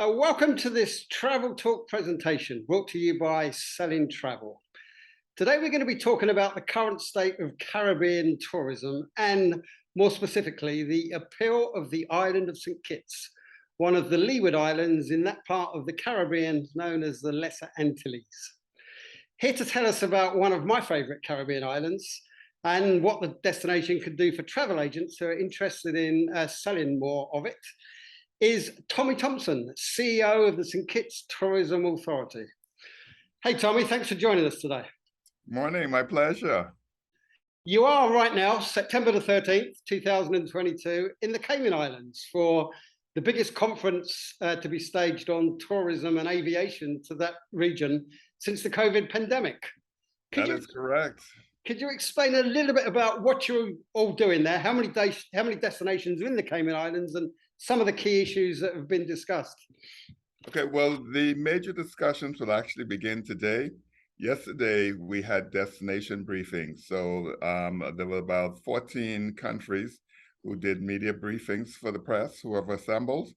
Welcome to this Travel Talk presentation brought to you by Selling Travel. Today we're going to be talking about the current state of Caribbean tourism and more specifically the appeal of the island of St. Kitts, one of the Leeward Islands in that part of the Caribbean known as the Lesser Antilles. Here to tell us about one of my favourite Caribbean islands and what the destination could do for travel agents who are interested in selling more of it is Tommy Thompson, CEO of the St. Kitts Tourism Authority. Hey, Tommy, thanks for joining us today. Morning, my pleasure. You are right now, September the 13th, 2022, in the Cayman Islands for the biggest conference to be staged on tourism and aviation to that region since the COVID pandemic. That is correct. Could you explain a little bit about what you're all doing there? How many destinations are in the Cayman Islands and some of the key issues that have been discussed? Okay, well, the major discussions will actually begin today. Yesterday, we had destination briefings. So there were about 14 countries who did media briefings for the press who have assembled.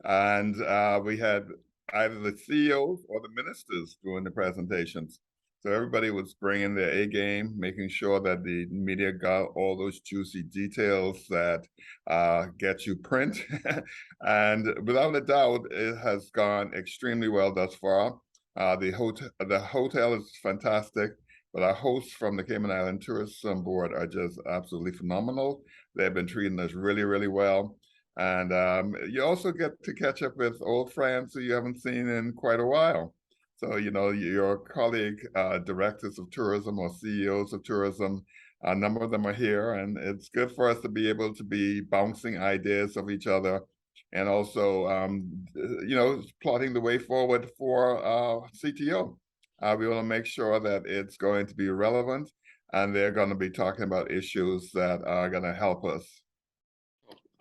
And we had either the CEOs or the ministers doing the presentations. So everybody was bringing their A game, making sure that the media got all those juicy details that get you print. And without a doubt, it has gone extremely well thus far. The hotel is fantastic, but our hosts from the Cayman Island Tourism Board are just absolutely phenomenal. They've been treating us really, really well. And you also get to catch up with old friends who you haven't seen in quite a while. So, you know, your colleague directors of tourism or CEOs of tourism, a number of them are here, and it's good for us to be able to be bouncing ideas of each other and also, you know, plotting the way forward for CTO. We want to make sure that it's going to be relevant, and they're going to be talking about issues that are going to help us.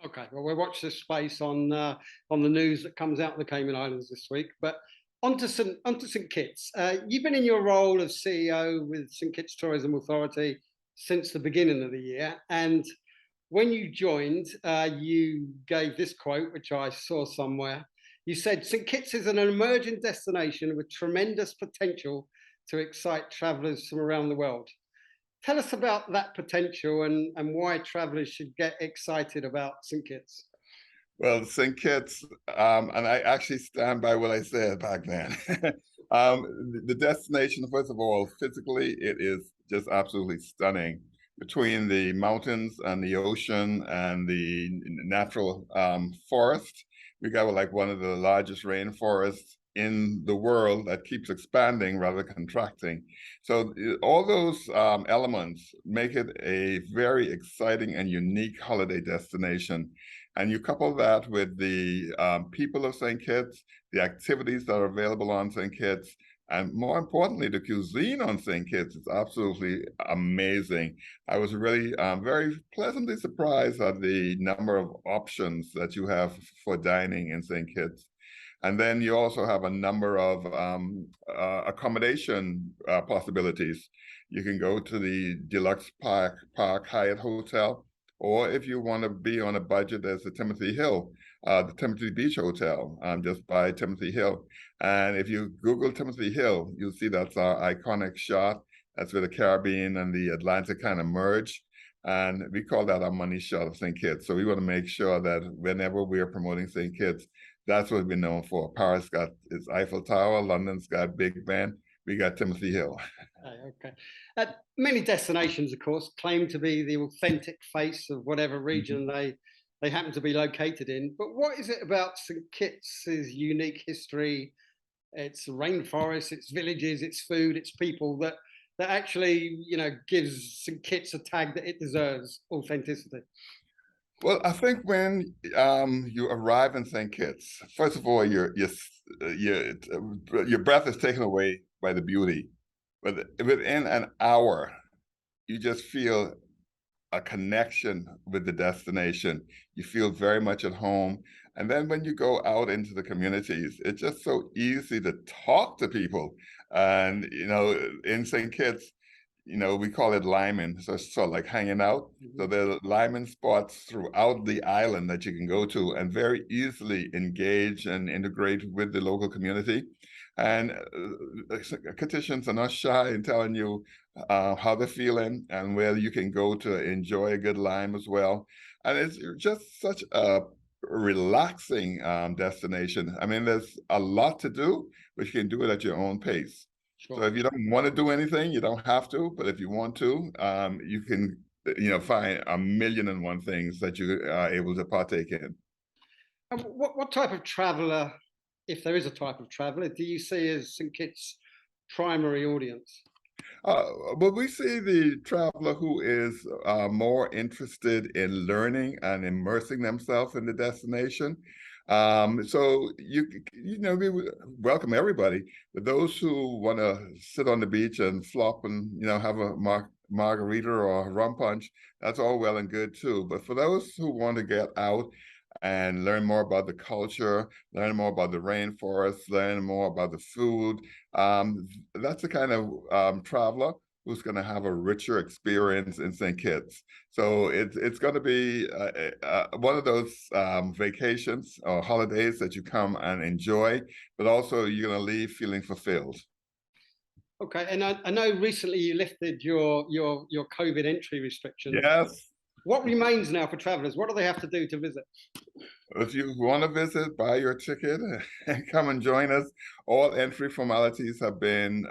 Okay, well, we'll watch this space on the news that comes out of the Cayman Islands this week, but onto St. Kitts. You've been in your role as CEO with St. Kitts Tourism Authority since the beginning of the year. And when you joined, you gave this quote, which I saw somewhere. You said, "St. Kitts is an emerging destination with tremendous potential to excite travellers from around the world." Tell us about that potential and why travellers should get excited about St. Kitts. Well, St. Kitts, and I actually stand by what I said back then. The destination, first of all, physically, it is just absolutely stunning. Between the mountains and the ocean and the natural forest, we got like one of the largest rainforests in the world that keeps expanding rather than contracting. So all those elements make it a very exciting and unique holiday destination. And you couple that with the people of St. Kitts, the activities that are available on St. Kitts, and more importantly, the cuisine on St. Kitts is absolutely amazing. I was really very pleasantly surprised at the number of options that you have for dining in St. Kitts. And then you also have a number of accommodation possibilities. You can go to the Deluxe Park Hyatt Hotel, or if you want to be on a budget, there's the Timothy Hill, the Timothy Beach Hotel, just by Timothy Hill. And if you Google Timothy Hill, you'll see that's our iconic shot. That's where the Caribbean and the Atlantic kind of merge. And we call that our money shot of St. Kitts. So we want to make sure that whenever we are promoting St. Kitts, that's what we're known for. Paris got its Eiffel Tower, London's got Big Ben, we got Timothy Hill. Okay. Many destinations, of course, claim to be the authentic face of whatever region they happen to be located in. But what is it about St. Kitts' unique history, its rainforests, its villages, its food, its people that actually, you know, gives St. Kitts a tag that it deserves, authenticity? Well, I think when you arrive in St. Kitts, first of all, your breath is taken away by the beauty. But within an hour, you just feel a connection with the destination. You feel very much at home. And then when you go out into the communities, it's just so easy to talk to people. And, you know, in St. Kitts, we call it linemen, so it's sort of like hanging out. So Mhm. there are lineman spots throughout the island that you can go to and very easily engage and integrate with the local community. And Kittitians are not shy in telling you how they're feeling and where you can go to enjoy a good lime as well. And it's just such a relaxing destination. I mean, there's a lot to do, but you can do it at your own pace. So Sure. if you don't want to do anything, you don't have to. But if you want to, you can, find a million and one things that you are able to partake in. And what type of traveller, if there is a type of traveller, do you see as St. Kitts' primary audience? But we see the traveler who is more interested in learning and immersing themselves in the destination. So we welcome everybody, but those who want to sit on the beach and flop and have a margarita or a rum punch, that's all well and good too. But for those who want to get out and learn more about the culture, learn more about the rainforest, learn more about the food, that's the kind of traveler who's going to have a richer experience in St. Kitts. So it's going to be one of those vacations or holidays that you come and enjoy, but also you're going to leave feeling fulfilled. Okay, and I know recently you lifted your COVID entry restrictions. Yes. What remains now for travellers? What do they have to do to visit? If you want to visit, buy your ticket and come and join us. All entry formalities have been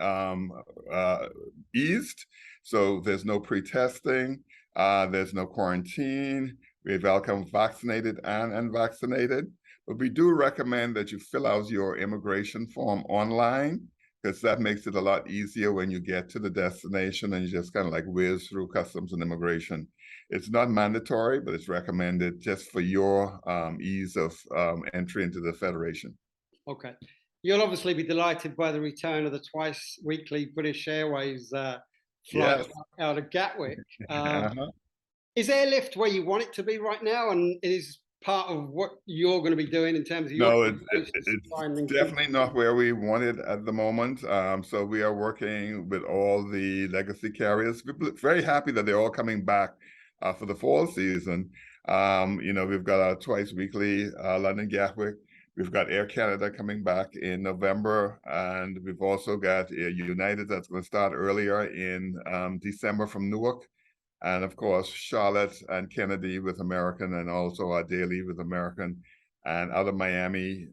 eased, so there's no pre-testing, there's no quarantine. We welcome vaccinated and unvaccinated, but we do recommend that you fill out your immigration form online because that makes it a lot easier when you get to the destination and you just kind of like whiz through customs and immigration. It's not mandatory, but it's recommended just for your ease of entry into the Federation. Okay. You'll obviously be delighted by the return of the twice weekly British Airways flight Yes. out of Gatwick. Uh-huh. Is airlift where you want it to be right now? And it is part of what you're going to be doing in terms of your No, conversations to try and it's definitely not where we want it at the moment. So we are working with all the legacy carriers. We're very happy that they're all coming back for the fall season. We've got our twice weekly London Gatwick. We've got Air Canada coming back in November, and we've also got United that's going to start earlier in December from Newark. And of course, Charlotte and Kennedy with American, and also our daily with American. And out of Miami,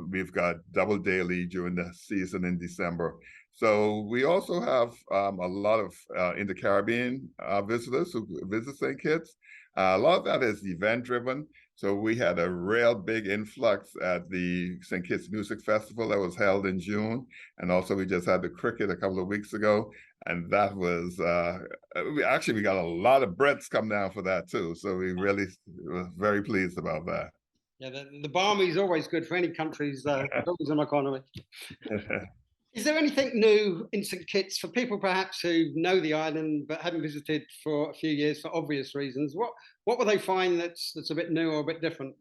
we've got double daily during the season in December. So we also have a lot of in the Caribbean visitors who visit St. Kitts. A lot of that is event driven. So we had a real big influx at the St. Kitts Music Festival that was held in June. And also we just had the cricket a couple of weeks ago. And that was, we got a lot of Brits come down for that too. So we really were very pleased about that. Yeah, the Barmy is always good for any country's tourism economy. Is there anything new in St. Kitts for people perhaps who know the island but haven't visited for a few years for obvious reasons? What will they find that's a bit new or a bit different?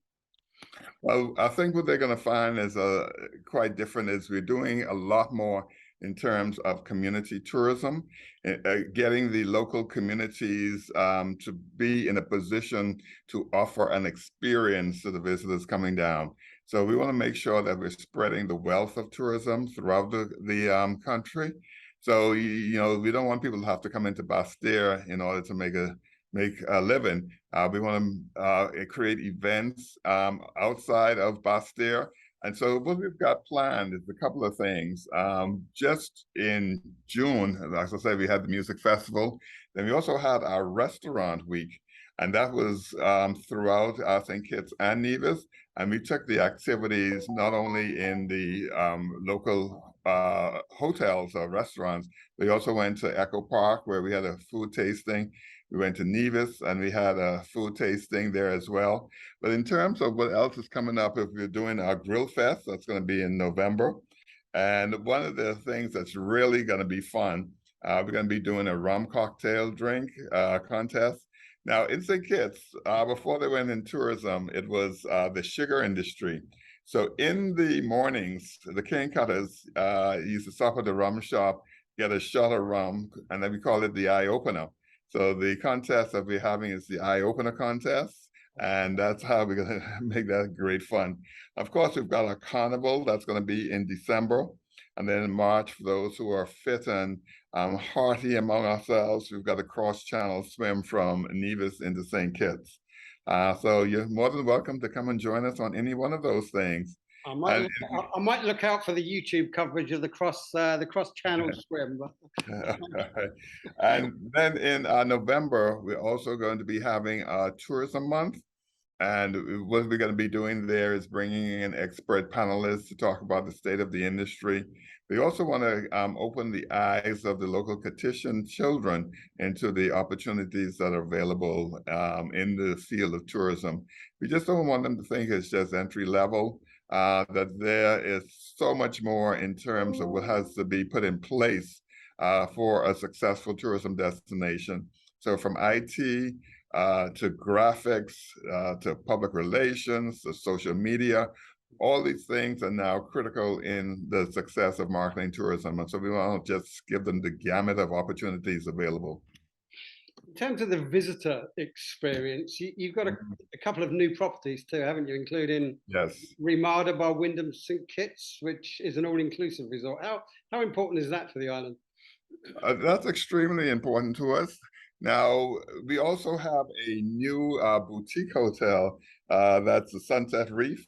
Well, I think what they're going to find is quite different is we're doing a lot more in terms of community tourism, getting the local communities to be in a position to offer an experience to the visitors coming down. So we want to make sure that we're spreading the wealth of tourism throughout the country. So, we don't want people to have to come into Bastir in order to make a living. We want to create events outside of Bastir. And so what we've got planned is a couple of things. Just in June, as I said, we had the music festival. Then we also had our restaurant week. And that was throughout St. Kitts and Nevis. And we took the activities not only in the local hotels or restaurants, we also went to Echo Park where we had a food tasting. We went to Nevis and we had a food tasting there as well. But in terms of what else is coming up, if we're doing our Grill Fest, that's going to be in November. And one of the things that's really going to be fun, we're going to be doing a rum cocktail drink contest. Now, in St. Kitts, before they went in tourism, it was the sugar industry. So in the mornings, the cane cutters used to stop at the rum shop get a shot of rum, and then we call it the eye opener. So the contest that we're having is the eye opener contest, and that's how we're going to make that great fun. Of course, we've got a carnival that's going to be in December, and then in March, for those who are fit and hearty among ourselves, we've got a cross-channel swim from Nevis into St. Kitts. So you're more than welcome to come and join us on any one of those things. And I might look out for the YouTube coverage of the cross channel swim. and then in November, we're also going to be having a tourism month. And what we're going to be doing there is bringing in expert panelists to talk about the state of the industry. We also want to open the eyes of the local KITTS children into the opportunities that are available in the field of tourism. We just don't want them to think it's just entry level, that there is so much more in terms of what has to be put in place for a successful tourism destination. So from IT to graphics, to public relations, to social media, all these things are now critical in the success of marketing tourism. And so we want to just give them the gamut of opportunities available. In terms of the visitor experience, you've got a couple of new properties too, haven't you? Including Yes, Ramada by Wyndham St. Kitts, which is an all-inclusive resort. How important is that for the island? that's extremely important to us. Now, we also have a new boutique hotel that's the Sunset Reef,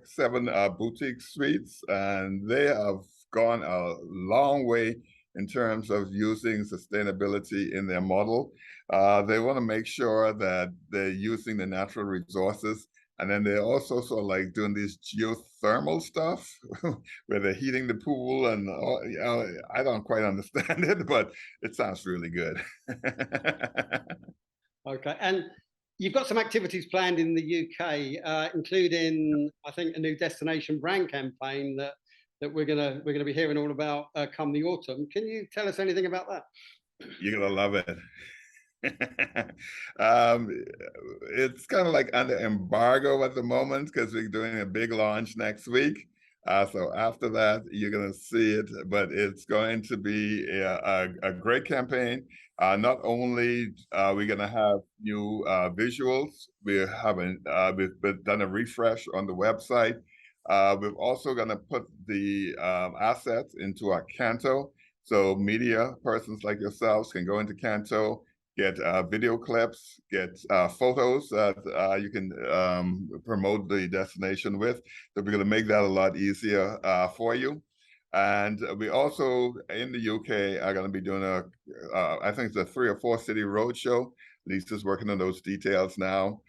7 boutique suites, and they have gone a long way in terms of using sustainability in their model. They want to make sure that they're using the natural resources, and then they're also sort of like doing this geothermal stuff where they're heating the pool, and I don't quite understand it, but it sounds really good. Okay, and you've got some activities planned in the UK, including, I think, a new destination brand campaign that we're gonna be hearing all about come the autumn. Can you tell us anything about that? You're gonna love it. um, it's kind of like under embargo at the moment because we're doing a big launch next week. So after that, you're going to see it, but it's going to be a great campaign. Not only are we going to have new visuals, we've done a refresh on the website. We're also going to put the assets into our Canto. So media persons like yourselves can go into Canto, get video clips, get photos that you can promote the destination with. So we're going to make that a lot easier for you. And we also, in the UK, are going to be doing I think it's a 3 or 4 city roadshow. Lisa's working on those details now.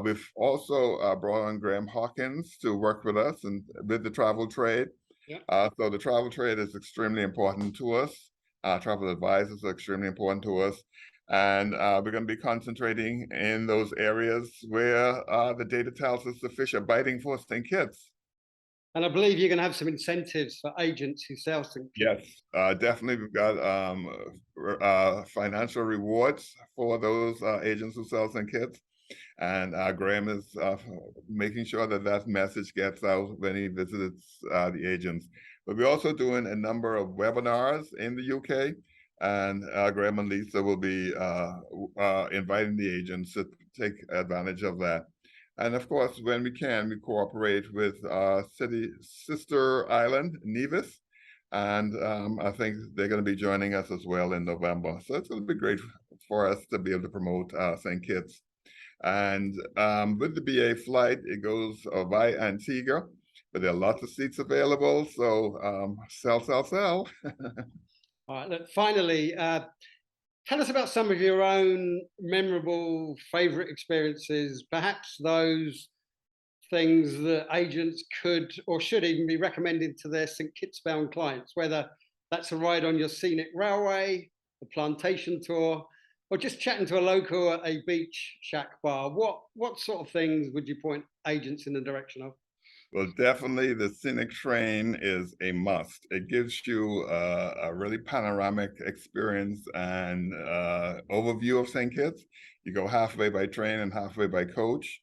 We've also brought on Graham Hawkins to work with us and with the travel trade. Yeah. So the travel trade is extremely important to us. Travel advisors are extremely important to us. And we're going to be concentrating in those areas where the data tells us the fish are biting for St. Kitts. And I believe you're going to have some incentives for agents who sell St. Kitts. Yes, definitely. We've got financial rewards for those agents who sell St. Kitts. And Graham is making sure that that message gets out when he visits the agents. But we're also doing a number of webinars in the UK. And Graham and Lisa will be inviting the agents to take advantage of that. And of course, when we can, we cooperate with city sister island, Nevis. And I think they're going to be joining us as well in November. So it's going to be great for us to be able to promote St. Kitts. And with the BA flight, it goes via Antigua, but there are lots of seats available. So sell. All right, look, finally, tell us about some of your own memorable favorite experiences, perhaps those things that agents could or should even be recommended to their St. Kitts bound clients, whether that's a ride on your scenic railway, a plantation tour, or just chatting to a local at a beach shack bar. What sort of things would you point agents in the direction of? Well, definitely the scenic train is a must. It gives you a really panoramic experience and overview of St. Kitts. You go halfway by train and halfway by coach.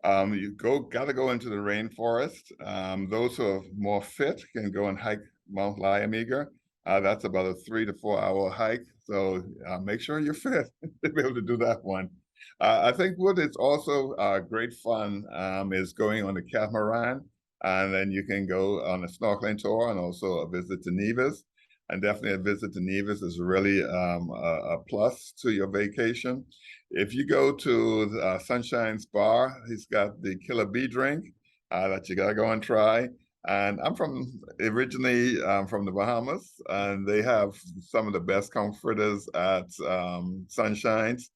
You gotta go into the rainforest. Those who are more fit can go and hike Mount Lyamega. That's about a 3 to 4 hour hike. So make sure you're fit to be able to do that one. I think what is also great fun is going on a catamaran, and then you can go on a snorkeling tour and also a visit to Nevis. And definitely a visit to Nevis is really a plus to your vacation. If you go to Sunshine's Bar, he's got the Killer Bee drink that you gotta go and try. And I'm originally from the Bahamas, and they have some of the best conch fritters at Sunshine's.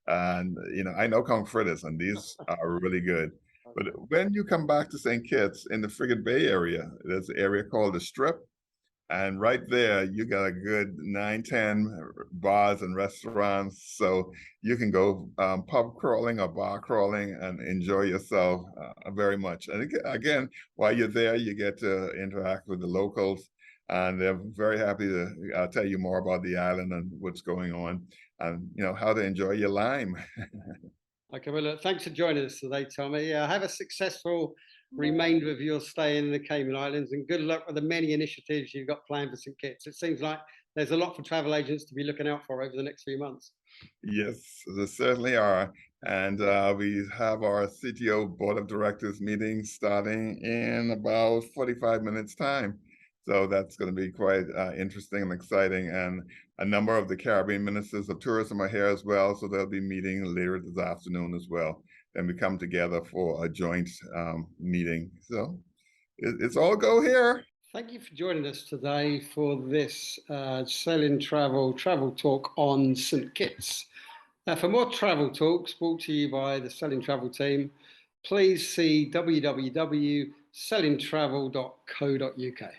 And I know conch fritters, and these are really good. But when you come back to St. Kitts in the Frigate Bay area, there's an area called the Strip. And right there, you got a good 9, 10 bars and restaurants. So you can go pub crawling or bar crawling and enjoy yourself very much. And again, while you're there, you get to interact with the locals. And they're very happy to tell you more about the island and what's going on and, how to enjoy your lime. Okay, well, look, thanks for joining us today, Tommy. Have a successful remainder of your stay in the Cayman Islands, and good luck with the many initiatives you've got planned for St. Kitts. It seems like there's a lot for travel agents to be looking out for over the next few months. Yes, there certainly are. And we have our CTO Board of Directors meeting starting in about 45 minutes time. So that's going to be quite interesting and exciting. And a number of the Caribbean ministers of tourism are here as well. So they'll be meeting later this afternoon as well. Then we come together for a joint meeting. So it's all go here. Thank you for joining us today for this Selling Travel talk on St. Kitts. For more travel talks brought to you by the Selling Travel team, please see www.sellingtravel.co.uk.